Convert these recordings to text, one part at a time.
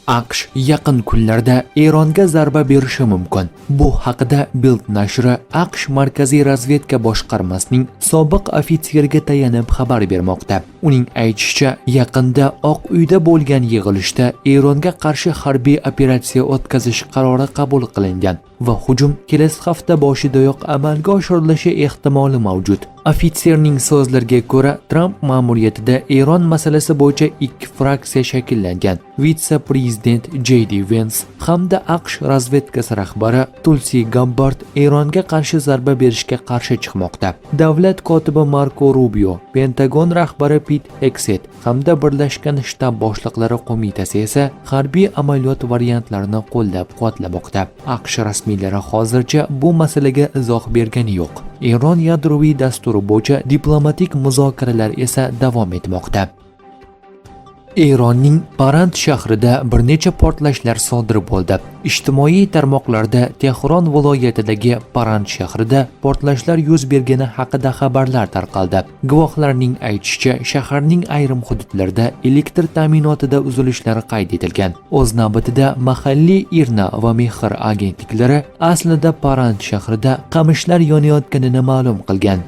AQSh yaqin kunlarda Eronga zarba berishi mumkin. Bu haqida Bild nashri AQSh Markaziy razvedka boshqarmasining sobiq ofitseriga tayanib xabar bermoqda. Uning aytishicha, yaqinda Oq uyda bo'lgan yig'ilishda Eronga qarshi harbiy operatsiya o'tkazish qarori qabul qilingan va hujum kelasi hafta boshidayoq amalga oshirilishi ehtimoli mavjud. Ofitserning so'zlariga ko'ra, Tramp ma'muriyatida Eron masalasi bo'yicha ikki fraksiya shakllangan. Vitse-prezident J.D. Vance hamda AQSh razvedkasi rahbari Tulsi Gabbard Eronga qarshi zarba berishga qarshi chiqmoqda. Davlat kotibi Marko Rubio, Pentagon rahbari Pete Hegseth hamda Birlashgan Shtab boshliqlari qo'mitasi esa harbiy amaliyot variantlarini qo'llab-quvvatlamoqda. AQSh rasmiylari hozircha bu masalaga izoh bergani yo'q. Eron yadroviy dasturi bo'yicha diplomatik muzokaralar esa davom etmoqda. Eronning Parand shahrida bir necha portlashlar sodir bo'ldi. Ijtimoiy tarmoqlarda Tehron viloyatidagi Parand shahrida portlashlar yuz bergani haqida xabarlar tarqaldi. Guvohlarning aytishicha, shaharning ayrim hududlarida elektr ta'minotida uzilishlar qayd etilgan. O'z navbatida mahalliy IRNA va Mehr agentliklari aslida Parand shahrida qamishlar yonayotganini ma'lum qilgan.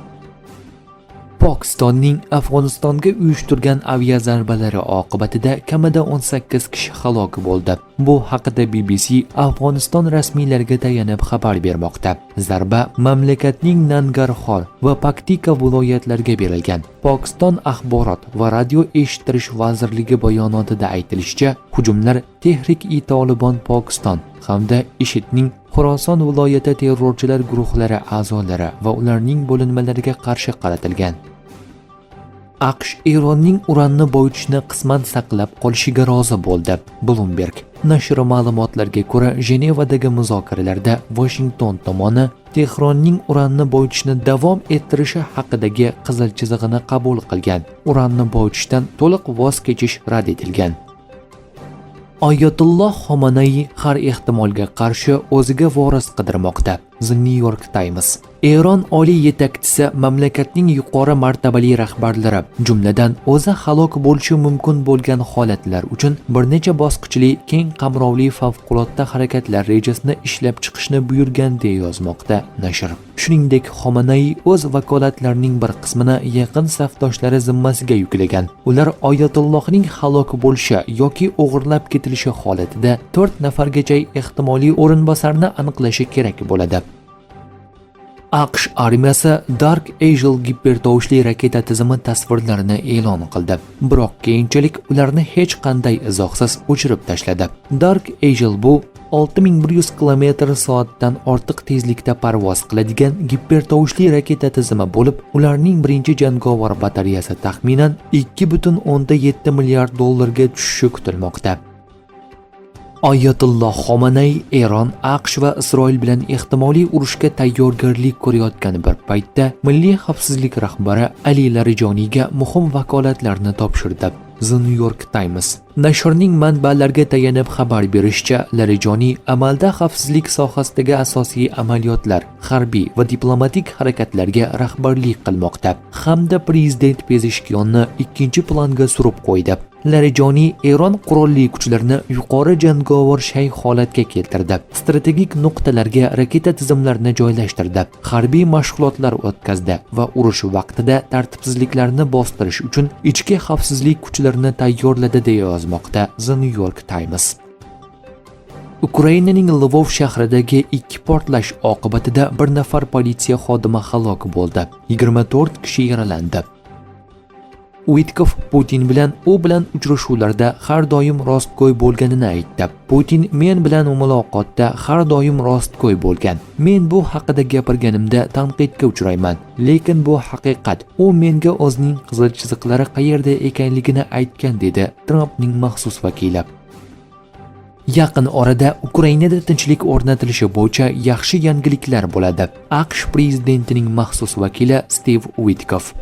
Pokistonning Afg'onistonga uyushtirgan aviazarbalari oqibatida kamida 18 kishi halok bo'ldi. Bu haqida BBC Afg'oniston rasmiylariga tayanib xabar bermoqda. Zarba mamlakatning Nangarxor va Paktika viloyatlariga berilgan. Pokiston axborot va radio eshittirish vazirligi bayonotida aytilishicha, hujumlar Tehrik-i-Tolibon Pokiston hamda IShIDning Xorason viloyati terrorchilar guruhlari a'zolari va ularning bo'linmalariga qarshi qaratilgan. AQSh Eronning uranni boyitishni qisman saqlab qolishiga rozi bo'ldi. Bloomberg nashri ma'lumotlariga ko'ra, Jenevadagi muzokaralarda Washington tomoni Tehronning uranni boyitishni davom ettirishi haqidagi qizil chizig'ini qabul qilgan. Uranni boyitishdan to'liq voz kechish rad etilgan. Oyatulloh Xomanaiy har ehtimolga qarshi o'ziga voris qidirmoqda. The New York Times. Eron oliy yetakchisi mamlakatning yuqori martabali rahbarlari, jumladan o'zi halok bo'lishi mumkin bo'lgan holatlar uchun bir necha bosqichli keng qamrovli favqulodda harakatlar rejasini ishlab chiqishni buyurgan deya yozmoqda nashr. Shuningdek, Xomanaiy o'z vakolatlarining bir qismini yaqin safdoshlari zimmasiga yuklagan. Ular Oyatullohning halok bo'lishi yoki o'g'irlab ketilishi holatida 4 nafargacha ehtimoliy o'rinbosarni aniqlashi kerak bo'ladi. AQSh armiyasi Dark Eagle gipertovushli raketa tizimi tasvirlarini e'lon qildi. Biroq keyinchalik ularni hech qanday izohsiz o'chirib tashladi. Dark Eagle bu 6100 km/soatdan ortiq tezlikda parvoz qiladigan gipertovushli raketa tizimi bo'lib, ularning birinchi jangovar batareyasi taxminan 2,7 milliard dollarga tushishi kutilmoqda. Oyatulloh Xomanaiy Eron, AQSh va Isroil bilan ehtimoliy urushga tayyorgarlik ko'rayotgan bir paytda milliy xavfsizlik rahbari Ali Larijoniyga muhim vakolatlarni topshirdi. The New York Times nashrning manbalariga tayanib xabar berishicha, Larijoniy amalda xavfsizlik sohasidagi asosiy amaliyotlar, harbiy va diplomatik harakatlarga rahbarlik qilmoqda hamda prezident Pezeshkionni ikkinchi planga surib qo'ydi. Larijoniy Eron qurolli kuchlarini yuqori jangovar shay holatga keltirdi. Strategik nuqtalarga raketa tizimlarini joylashtirdi. Harbiy mashg'ulotlar o'tkazdi va urush vaqtida tartibsizliklarni bostirish uchun ichki xavfsizlik kuchlarini tayyorladi deya yozmoqda The New York Times. Ukrainaning Lvov shahridagi ikki portlash oqibatida bir nafar politsiya xodimi halok bo'ldi. 24 kishi yaralandi. Uitkov Putin bilan uchrashuvlarda har doim rostgo'y bo'lganini aytdi. Putin men bilan muloqotda har doim rostgo'y bo'lgan. Men bu haqida gapirganimda tanqidga uchrayman, lekin bu haqiqat. U menga o'zining qizil chiziqlari qayerda ekanligini aytgan, dedi Trumpning maxsus vakili. Yaqin orada Ukrainada tinchlik o'rnatilishi bo'yicha yaxshi yangiliklar bo'ladi. AQSh prezidentining maxsus vakili Steve Uitkov.